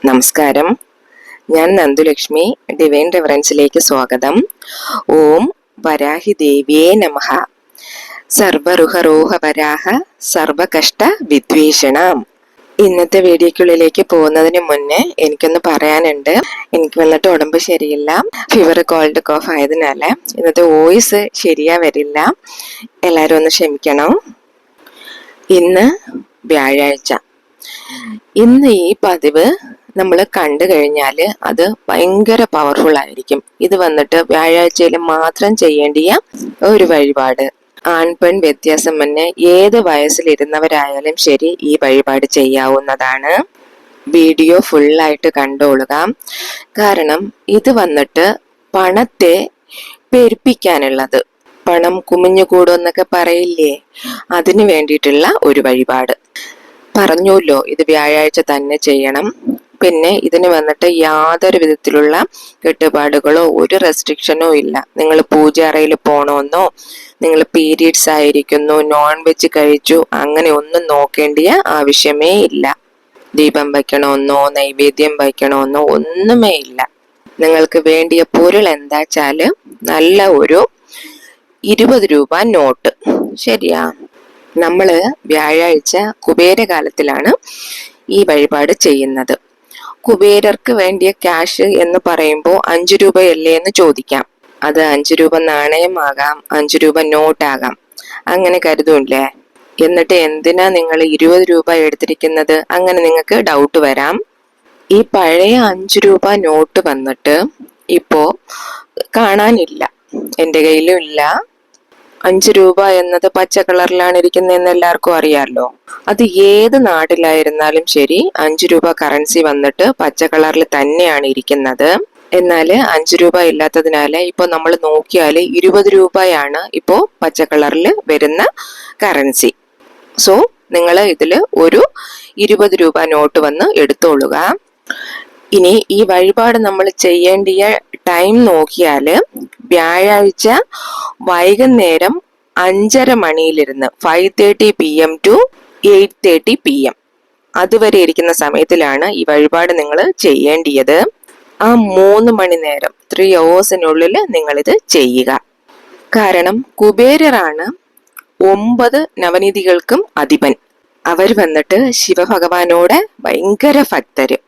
നമസ്കാരം. ഞാൻ നന്ദുലക്ഷ്മി. ഡിവൈൻ റെവറൻസിലേക്ക് സ്വാഗതം. ഓം വരാഹി ദേവിയേ നമഃ. സർവരുഹരോഹ വരാഹ സർവകഷ്ട വിദ്വേഷണം. ഇന്നത്തെ വീഡിയോക്കുള്ളിലേക്ക് പോകുന്നതിന് മുന്നേ എനിക്കൊന്ന് പറയാനുണ്ട്. എനിക്ക് വന്നിട്ട് ഉടമ്പ് ശരിയില്ല, ഫീവർ കോൾഡ് കോഫ് ആയതിനാല് ഇന്നത്തെ വോയിസ് ശരിയാ വരില്ല. എല്ലാവരും ഒന്ന് ക്ഷമിക്കണം. ഇന്ന് വ്യാഴാഴ്ച. ഇന്ന് ഈ പതിവ് നമ്മൾ കണ്ടു കഴിഞ്ഞാൽ അത് ഭയങ്കര പവർഫുൾ ആയിരിക്കും. ഇത് വന്നിട്ട് വ്യാഴാഴ്ചയിൽ മാത്രം ചെയ്യേണ്ടിയ ഒരു വഴിപാട്. ആൺപെൺ വ്യത്യാസം തന്നെ ഏത് വയസ്സിലിരുന്നവരായാലും ശരി ഈ വഴിപാട് ചെയ്യാവുന്നതാണ്. വീഡിയോ ഫുള്ളായിട്ട് കണ്ടോളുക. കാരണം ഇത് വന്നിട്ട് പണത്തെ പെരുപ്പിക്കാനുള്ളത്, പണം കുമിഞ്ഞുകൂടുമെന്നൊക്കെ പറയില്ലേ, അതിനു വേണ്ടിയിട്ടുള്ള ഒരു വഴിപാട്. പറഞ്ഞല്ലോ ഇത് വ്യാഴാഴ്ച തന്നെ ചെയ്യണം. പിന്നെ ഇതിന് വന്നിട്ട് യാതൊരു വിധത്തിലുള്ള കെട്ടുപാടുകളോ ഒരു റെസ്ട്രിക്ഷനോ ഇല്ല. നിങ്ങൾ പൂജ അറയിൽ പോകണമെന്നോ, നിങ്ങൾ പീരീഡ്സ് ആയിരിക്കുന്നു, നോൺ വെജ് കഴിച്ചു, അങ്ങനെ ഒന്നും നോക്കേണ്ടിയ ആവശ്യമേ ഇല്ല. ദീപം വയ്ക്കണമെന്നോ നൈവേദ്യം വയ്ക്കണമെന്നോ ഒന്നുമേ ഇല്ല. നിങ്ങൾക്ക് വേണ്ടിയ പൊരുൾ എന്താച്ചാല് നല്ല ഒരു 20 രൂപ നോട്ട്. ശരിയാ? നമ്മള് വ്യാഴാഴ്ച കുബേരകാലത്തിലാണ് ഈ വഴിപാട് ചെയ്യുന്നത്. കുബേരർക്ക് വേണ്ടിയ ക്യാഷ് എന്ന് പറയുമ്പോൾ 5 രൂപയല്ലേ എന്ന് ചോദിക്കാം. അത് 5 രൂപ നാണയമാകാം, 5 രൂപ നോട്ടാകാം, അങ്ങനെ കരുതൂല്ലേ. എന്നിട്ട് എന്തിനാ നിങ്ങൾ 20 രൂപ എടുത്തിരിക്കുന്നത്, അങ്ങനെ നിങ്ങൾക്ക് ഡൗട്ട് വരാം. ഈ പഴയ 5 രൂപ നോട്ട് വന്നിട്ട് ഇപ്പോ കാണാനില്ല, എൻ്റെ കയ്യിലും ഇല്ല. 5 രൂപ എന്നത് പച്ച കളറിലാണ് ഇരിക്കുന്നതെന്ന് എല്ലാവർക്കും അറിയാമല്ലോ. അത് ഏത് നാട്ടിലായിരുന്നാലും ശരി 5 രൂപ കറൻസി വന്നിട്ട് പച്ച കളറിൽ തന്നെയാണ് ഇരിക്കുന്നത്. എന്നാൽ 5 രൂപ ഇല്ലാത്തതിനാല് ഇപ്പൊ നമ്മൾ നോക്കിയാല് 20 രൂപയാണ് ഇപ്പോ പച്ച കളറിൽ വരുന്ന കറൻസി. സോ നിങ്ങൾ ഇതില് ഒരു 20 രൂപ നോട്ട് വന്ന് എടുത്തോളുക. ഇനി ഈ വഴിപാട് നമ്മൾ ചെയ്യേണ്ടിയ ടൈം നോക്കിയാല് വ്യാഴാഴ്ച വൈകുന്നേരം 5:30 മണിയിലിരുന്ന് 5:30 PM to 8:30 PM അതുവരെ ഇരിക്കുന്ന സമയത്തിലാണ് ഈ വഴിപാട് നിങ്ങൾ ചെയ്യേണ്ടിയത്. ആ 3 മണി നേരം 3 hours നിങ്ങളിത് ചെയ്യുക. കാരണം കുബേരറാണ് 9 നവനിധികൾക്കും അധിപൻ. അവർ വന്നിട്ട് ശിവഭഗവാനോട് ഭയങ്കര ഭക്തര്,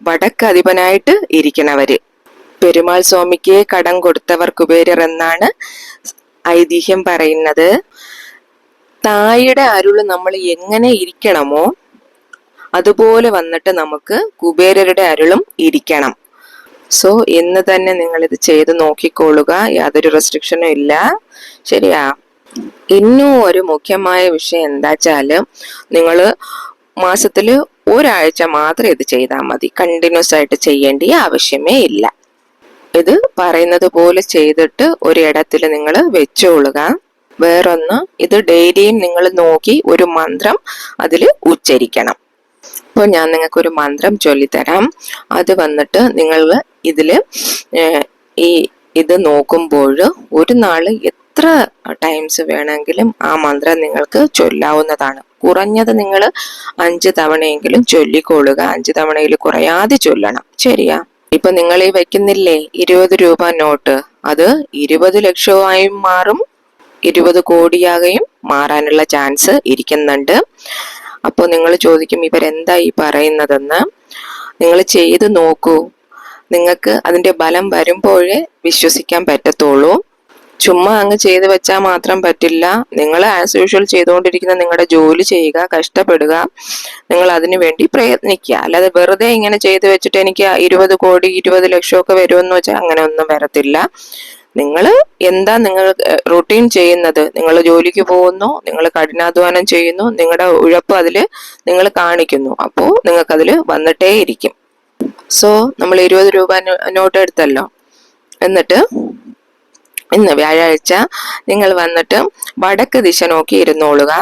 വടക്ക് അധിപനായിട്ട് ഇരിക്കണവര്. പെരുമാൾ സ്വാമിക്ക് കടം കൊടുത്തവർ കുബേരർ എന്നാണ് ഐതിഹ്യം പറയുന്നത്. തായുടെ അരുള് നമ്മൾ എങ്ങനെ ഇരിക്കണമോ അതുപോലെ വന്നിട്ട് നമുക്ക് കുബേരരുടെ അരുളും ഇരിക്കണം. സോ ഇന്ന് തന്നെ നിങ്ങൾ ഇത് ചെയ്ത് നോക്കിക്കോളുക, യാതൊരു റെസ്ട്രിക്ഷനും ഇല്ല. ശരിയാ? ഇന്നും ഒരു മുഖ്യമായ വിഷയം എന്താച്ചാല് നിങ്ങള് മാസത്തില് ഒരാഴ്ച മാത്രം ഇത് ചെയ്താൽ മതി. കണ്ടിന്യൂസ് ആയിട്ട് ചെയ്യേണ്ട ആവശ്യമേ ഇല്ല. ഇത് പറയുന്നത് പോലെ ചെയ്തിട്ട് ഒരിടത്തിൽ നിങ്ങൾ വെച്ചോളുക. വേറൊന്ന്, ഇത് ഡെയിലിയും നിങ്ങൾ നോക്കി ഒരു മന്ത്രം അതിൽ ഉച്ചരിക്കണം. ഇപ്പോൾ ഞാൻ നിങ്ങൾക്ക് ഒരു മന്ത്രം ചൊല്ലിത്തരാം. അത് വന്നിട്ട് നിങ്ങൾ ഇതില് ഇത് നോക്കുമ്പോൾ ഒരു നാള് എത്ര ടൈംസ് വേണമെങ്കിലും ആ മന്ത്രം നിങ്ങൾക്ക് ചൊല്ലാവുന്നതാണ്. കുറഞ്ഞത് നിങ്ങൾ 5 തവണയെങ്കിലും ചൊല്ലിക്കൊള്ളുക. 5 തവണയിൽ കുറയാതെ ചൊല്ലണം. ശരിയാ? ഇപ്പൊ നിങ്ങൾ ഈ വെക്കുന്നില്ലേ 20 രൂപ നോട്ട്, അത് 20 ലക്ഷമായും മാറും, 20 കോടിയാകയും മാറാനുള്ള ചാൻസ് ഇരിക്കുന്നുണ്ട്. അപ്പോൾ നിങ്ങൾ ചോദിക്കും ഇവരെന്താ ഈ പറയുന്നതെന്ന്. നിങ്ങൾ ചെയ്ത് നോക്കൂ. നിങ്ങൾക്ക് അതിന്റെ ബലം വരുമ്പോഴേ വിശ്വസിക്കാൻ പറ്റത്തുള്ളൂ. ചുമ്മാ അങ്ങ് ചെയ്ത് വെച്ചാൽ മാത്രം പറ്റില്ല. നിങ്ങൾ ആസ് യൂഷ്വൽ ചെയ്തുകൊണ്ടിരിക്കുന്ന നിങ്ങളുടെ ജോലി ചെയ്യുക, കഷ്ടപ്പെടുക, നിങ്ങൾ അതിനു വേണ്ടി പ്രയത്നിക്കുക. അല്ലാതെ വെറുതെ ഇങ്ങനെ ചെയ്ത് വെച്ചിട്ട് എനിക്ക് 20 കോടി 20 ലക്ഷമൊക്കെ വരുമെന്ന് വെച്ചാൽ അങ്ങനെ ഒന്നും വരത്തില്ല. നിങ്ങൾ എന്താ നിങ്ങൾ റൂട്ടീൻ ചെയ്യുന്നത്, നിങ്ങൾ ജോലിക്ക് പോകുന്നു, നിങ്ങൾ കഠിനാധ്വാനം ചെയ്യുന്നു, നിങ്ങളുടെ ഉഴപ്പ് അതിൽ നിങ്ങൾ കാണിക്കുന്നു, അപ്പോൾ നിങ്ങൾക്കതിൽ വന്നിട്ടേ ഇരിക്കും. സോ നമ്മൾ 20 രൂപ നോട്ട് എടുത്തല്ലോ. എന്നിട്ട് ഇന്ന് വ്യാഴാഴ്ച നിങ്ങൾ വന്നിട്ട് വടക്ക് ദിശ നോക്കി ഇരുന്നോളുക.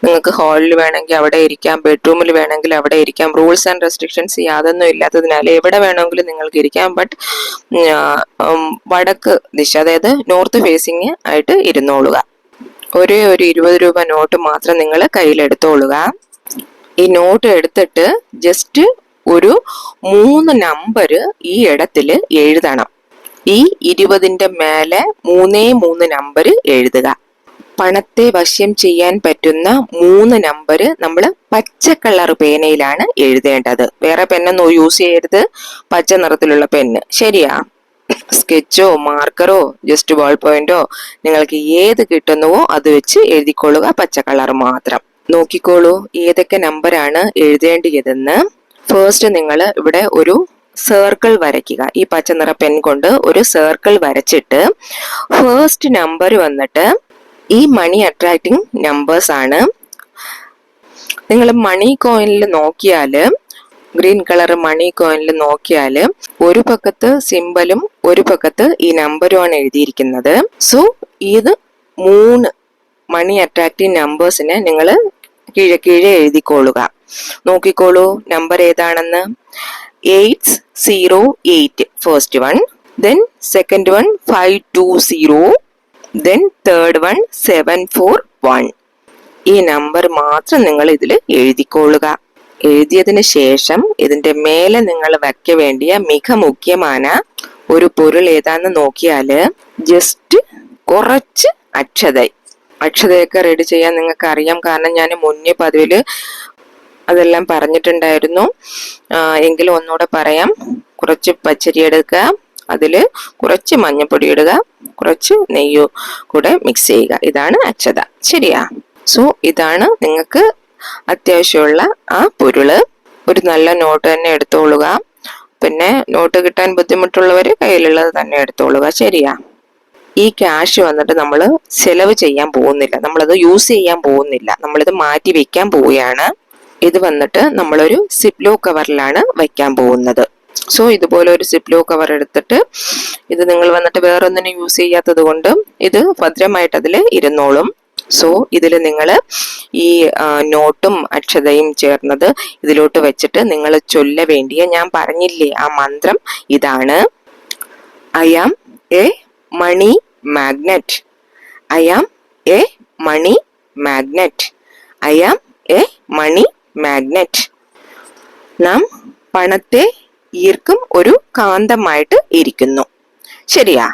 നിങ്ങൾക്ക് ഹാളിൽ വേണമെങ്കിൽ അവിടെ ഇരിക്കാം, ബെഡ്റൂമിൽ വേണമെങ്കിൽ അവിടെ ഇരിക്കാം. റൂൾസ് ആൻഡ് റെസ്ട്രിക്ഷൻസ് യാതൊന്നും ഇല്ലാത്തതിനാൽ എവിടെ വേണമെങ്കിലും നിങ്ങൾക്ക് ഇരിക്കാം. ബട്ട് വടക്ക് ദിശ, അതായത് നോർത്ത് ഫേസിങ് ആയിട്ട് ഇരുന്നോളുക. ഒരു 20 രൂപ നോട്ട് മാത്രം നിങ്ങൾ കയ്യിലെടുത്തോളുക. ഈ നോട്ട് എടുത്തിട്ട് ജസ്റ്റ് ഒരു 3 നമ്പർ ഈ ഇടത്തിൽ എഴുതണം. ഈ 20ന്റെ മേലെ 3 നമ്പർ എഴുതുക. പണത്തെ വശ്യം ചെയ്യാൻ പറ്റുന്ന 3 നമ്പർ നമ്മൾ പച്ച കളർ പേനയിലാണ് എഴുതേണ്ടത്. വേറെ പെന്നൊന്നും യൂസ് ചെയ്യരുത്, പച്ച നിറത്തിലുള്ള പെന്ന്. ശരിയാ? സ്കെച്ചോ മാർക്കറോ ജസ്റ്റ് ബോൾ പോയിന്റോ നിങ്ങൾക്ക് ഏത് കിട്ടുന്നുവോ അത് വെച്ച് എഴുതിക്കൊള്ളുക, പച്ച കളർ മാത്രം. നോക്കിക്കോളൂ ഏതൊക്കെ നമ്പറാണ് എഴുതേണ്ടതെന്ന്. ഫസ്റ്റ് നിങ്ങൾ ഇവിടെ ഒരു സർക്കിൾ വരയ്ക്കുക. ഈ പച്ച നിറ പെൻ കൊണ്ട് ഒരു സർക്കിൾ വരച്ചിട്ട് ഫസ്റ്റ് നമ്പർ വന്നിട്ട് ഈ മണി അട്രാക്റ്റിംഗ് നമ്പേഴ്സ് ആണ്. നിങ്ങൾ മണി കോയിനിൽ നോക്കിയാല്, ഗ്രീൻ കളർ മണി കോയിനിൽ നോക്കിയാല് ഒരു പക്കത്ത് സിമ്പലും ഒരു പക്കത്ത് ഈ നമ്പറുമാണ് എഴുതിയിരിക്കുന്നത്. സോ ഇത് 3 മണി അട്രാക്റ്റീവ് നമ്പേഴ്സിനെ നിങ്ങൾ കീഴെ എഴുതിക്കൊള്ളുക. നോക്കിക്കോളൂ നമ്പർ ഏതാണെന്ന്. 808 first one, then second one 520, then third one 741. ഈ നമ്പർ മാത്രം നിങ്ങൾ ഇതിൽ എഴുതിക്കൊള്ളുക. എഴുതിയതിന് ശേഷം ഇതിന്റെ മേലെ നിങ്ങൾ വെക്ക വേണ്ടിയ മിക മുഖ്യமான ഒരു പൊരുൾ ഏതാന്ന് നോക്കിയാല് ജസ്റ്റ് കുറച്ച് അക്ഷതയൊക്കെ റെഡി ചെയ്യാൻ നിങ്ങൾക്ക് അറിയാം. കാരണം ഞാൻ മുന്നേ പതിവില് അതെല്ലാം പറഞ്ഞിട്ടുണ്ടായിരുന്നു. എങ്കിലും ഒന്നുകൂടെ പറയാം. കുറച്ച് പച്ചരി എടുക്കുക, അതില് കുറച്ച് മഞ്ഞൾപ്പൊടി ഇടുക, കുറച്ച് നെയ്യ് കൂടെ മിക്സ് ചെയ്യുക. ഇതാണ് അക്ഷത. ശരിയാ? സോ ഇതാണ് നിങ്ങൾക്ക് അത്യാവശ്യമുള്ള ആ പൊരുള്. ഒരു നല്ല നോട്ട് തന്നെ എടുത്തോളുക. പിന്നെ നോട്ട് കിട്ടാൻ ബുദ്ധിമുട്ടുള്ളവര് കയ്യിലുള്ളത് തന്നെ എടുത്തോളുക. ശരിയാ? ഈ ക്യാഷ് വന്നിട്ട് നമ്മൾ ചെലവ് ചെയ്യാൻ പോകുന്നില്ല, നമ്മളത് യൂസ് ചെയ്യാൻ പോകുന്നില്ല, നമ്മളിത് മാറ്റി വെക്കാൻ പോവുകയാണ്. ഇത് വന്നിട്ട് നമ്മളൊരു സിപ്ലോ കവറിലാണ് വയ്ക്കാൻ പോകുന്നത്. സോ ഇതുപോലെ ഒരു സിപ്ലോ കവർ എടുത്തിട്ട് ഇത് നിങ്ങൾ വന്നിട്ട് വേറൊന്നിനും യൂസ് ചെയ്യാത്തത് കൊണ്ട് ഇത് ഭദ്രമായിട്ട് അതിൽ ഇരുന്നോളും. സോ ഇതിൽ നിങ്ങൾ ഈ നോട്ടും അക്ഷതയും ചേർന്നത് ഇതിലോട്ട് വെച്ചിട്ട് നിങ്ങൾ ചൊല്ല വേണ്ടിയ ഞാൻ പറഞ്ഞില്ലേ ആ മന്ത്രം ഇതാണ്. I am a money magnet, I am a money magnet, I am a money magnet. നാം പണത്തെ ഈർക്കും ഒരു കാന്തമായിട്ട് ഇരിക്കുന്നു. ശരിയാ?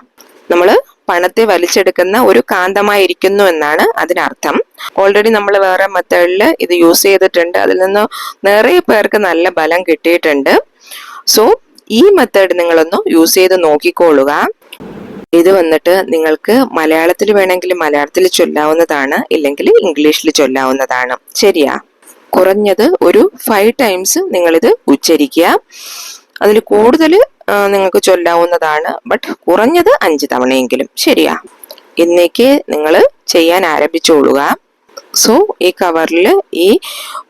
നമ്മള് പണത്തെ വലിച്ചെടുക്കുന്ന ഒരു കാന്തമായിരിക്കുന്നു എന്നാണ് അതിനർത്ഥം. ഓൾറെഡി നമ്മൾ വേറെ മെത്തേഡിൽ ഇത് യൂസ് ചെയ്തിട്ടുണ്ട്. അതിൽ നിന്ന് നിറയെ പേർക്ക് നല്ല ബലം കിട്ടിയിട്ടുണ്ട്. സോ ഈ മെത്തേഡ് നിങ്ങളൊന്ന് യൂസ് ചെയ്ത് നോക്കിക്കോളുക. ഇത് വന്നിട്ട് നിങ്ങൾക്ക് മലയാളത്തിൽ വേണമെങ്കിൽ മലയാളത്തിൽ ചൊല്ലാവുന്നതാണ്, ഇല്ലെങ്കിൽ ഇംഗ്ലീഷിൽ ചൊല്ലാവുന്നതാണ്. ശരിയാ? കുറഞ്ഞത് ഒരു 5 ടൈംസ് നിങ്ങളിത് ഉച്ചരിക്കുക. അതിൽ കൂടുതൽ നിങ്ങൾക്ക് ചൊല്ലാവുന്നതാണ്, ബട്ട് കുറഞ്ഞത് 5 തവണയെങ്കിലും. ശരിയാ? ഇന്നേക്ക് നിങ്ങൾ ചെയ്യാൻ ആരംഭിച്ചോളുക. സോ ഈ കവറിൽ ഈ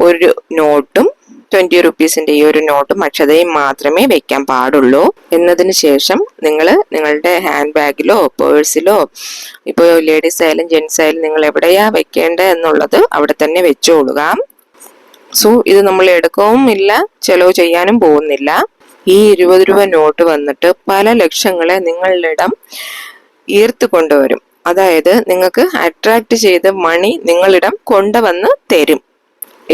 ഒരു നോട്ടും 20 റുപ്പീസിന്റെ ഈ ഒരു നോട്ടും അക്ഷതയും മാത്രമേ വെക്കാൻ പാടുള്ളൂ. എന്നതിന് ശേഷം നിങ്ങൾ നിങ്ങളുടെ ഹാൻഡ് ബാഗിലോ പേഴ്സിലോ, ഇപ്പോൾ ലേഡീസ് ആയാലും ജെന്റ്സ് ആയാലും നിങ്ങൾ എവിടെയാ വെക്കേണ്ടത് എന്നുള്ളത് അവിടെ തന്നെ വെച്ചോളുക. സോ ഇത് നമ്മൾ എടുക്കവും ഇല്ല, ചെലവ് ചെയ്യാനും പോകുന്നില്ല. ഈ 20 രൂപ നോട്ട് വന്നിട്ട് പല ലക്ഷങ്ങളെ നിങ്ങളിടം ഈർത്ത് കൊണ്ടുവരും. അതായത് നിങ്ങൾക്ക് അട്രാക്ട് ചെയ്ത മണി നിങ്ങളിടം കൊണ്ടുവന്ന് തരും.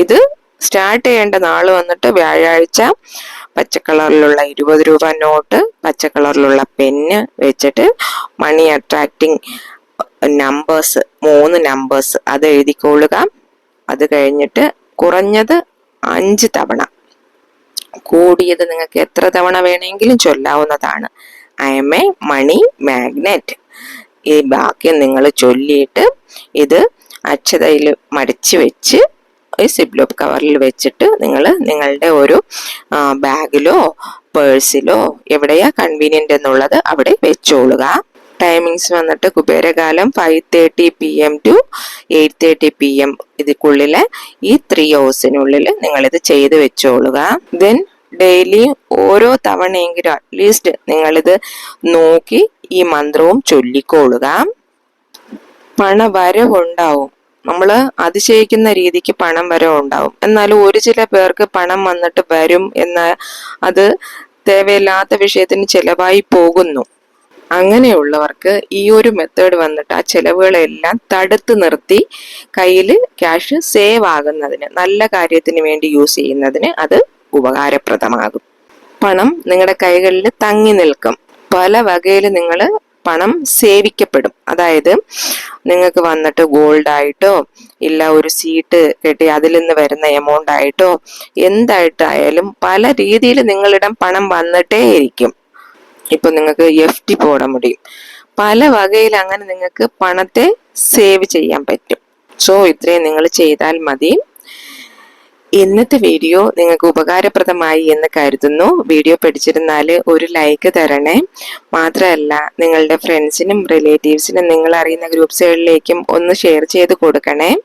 ഇത് സ്റ്റാർട്ട് ചെയ്യേണ്ട നാള് വന്നിട്ട് വ്യാഴാഴ്ച. പച്ചക്കളറിലുള്ള 20 രൂപ നോട്ട്, പച്ചക്കളറിലുള്ള പെന്ന് വെച്ചിട്ട് മണി അട്രാക്റ്റിംഗ് നമ്പേഴ്സ് 3 നമ്പേഴ്സ് അത് എഴുതിക്കൊള്ളുക. അത് കഴിഞ്ഞിട്ട് കുറഞ്ഞത് 5 തവണ, കൂടിയത് നിങ്ങൾക്ക് എത്ര തവണ വേണമെങ്കിലും ചൊല്ലാവുന്നതാണ്. I am a money magnet. ഈ വാക്യം നിങ്ങൾ ചൊല്ലിയിട്ട് ഇത് അക്ഷതയിൽ മടിച്ചു വെച്ച് ഈ സിപ്ലോ കവറിൽ വെച്ചിട്ട് നിങ്ങൾ നിങ്ങളുടെ ഒരു ബാഗിലോ പേഴ്സിലോ എവിടെയാ കൺവീനിയന്റ് എന്നുള്ളത് അവിടെ വെച്ചോളുക. ടൈമിങ്സ് വന്നിട്ട് കുബേരകാലം 5:30 PM to 8:30 PM. ഇതിക്കുള്ളില് ഈ 3 hours നിങ്ങളിത് ചെയ്ത് വെച്ചോളുക. ദെൻ ഡെയിലി ഓരോ തവണയെങ്കിലും അറ്റ്ലീസ്റ്റ് നിങ്ങളിത് നോക്കി ഈ മന്ത്രവും ചൊല്ലിക്കോളുക. പണവരവുണ്ടാവും. നമ്മള് അതിശയിക്കുന്ന രീതിക്ക് പണം വരവുണ്ടാവും. എന്നാലും ഒരു ചില പേർക്ക് പണം വന്നിട്ട് വരും എന്ന അത് തേവയില്ലാത്ത വിഷയത്തിന് ചെലവായി പോകുന്നു. അങ്ങനെയുള്ളവർക്ക് ഈ ഒരു മെത്തേഡ് വന്നിട്ട് ആ ചെലവുകളെല്ലാം തടുത്ത് നിർത്തി കയ്യിൽ ക്യാഷ് സേവ് ആകുന്നതിന്, നല്ല കാര്യത്തിന് വേണ്ടി യൂസ് ചെയ്യുന്നതിന് അത് ഉപകാരപ്രദമാകും. പണം നിങ്ങളുടെ കൈകളിൽ തങ്ങി നിൽക്കും. പല വകയിൽ നിങ്ങൾ പണം സേവിക്കപ്പെടും. അതായത് നിങ്ങൾക്ക് വന്നിട്ട് ഗോൾഡ് ആയിട്ടോ ഇല്ല ഒരു സീറ്റ് കെട്ടി അതിൽ നിന്ന് വരുന്ന എമൗണ്ട് ആയിട്ടോ എന്തായിട്ടായാലും പല രീതിയിൽ നിങ്ങളിடம் പണം വന്നിട്ടേ ഇരിക്കും. ഇപ്പൊ നിങ്ങൾക്ക് FD പോടാൻ മുടിയും. പല വകയിൽ അങ്ങനെ നിങ്ങൾക്ക് പണത്തെ സേവ് ചെയ്യാൻ പറ്റും. സോ ഇത്രയും നിങ്ങൾ ചെയ്താൽ മതി. ഇന്നത്തെ വീഡിയോ നിങ്ങൾക്ക് ഉപകാരപ്രദമായി എന്ന് കരുതുന്നു. വീഡിയോ പഠിച്ചിരുന്നാൽ ഒരു ലൈക്ക് തരണേ. മാത്രമല്ല നിങ്ങളുടെ ഫ്രണ്ട്സിനും റിലേറ്റീവ്സിനും നിങ്ങൾ അറിയുന്ന ഗ്രൂപ്പ്സുകളിലേക്കും ഒന്ന് ഷെയർ ചെയ്ത് കൊടുക്കണേ.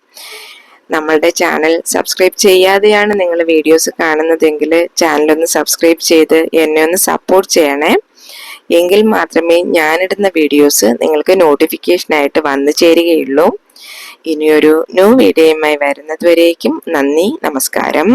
നമ്മളുടെ ചാനൽ സബ്സ്ക്രൈബ് ചെയ്യാതെയാണ് നിങ്ങൾ വീഡിയോസ് കാണുന്നതെങ്കിൽ ചാനലൊന്ന് സബ്സ്ക്രൈബ് ചെയ്ത് എന്നെ ഒന്ന് സപ്പോർട്ട് ചെയ്യണേ. എങ്കിൽ മാത്രമേ ഞാനിടുന്ന വീഡിയോസ് നിങ്ങൾക്ക് നോട്ടിഫിക്കേഷനായിട്ട് വന്നു ചേരുകയുള്ളൂ. ഇനിയൊരു ന്യൂ വീഡിയോയുമായി വരുന്നതുവരേക്കും നന്ദി, നമസ്കാരം.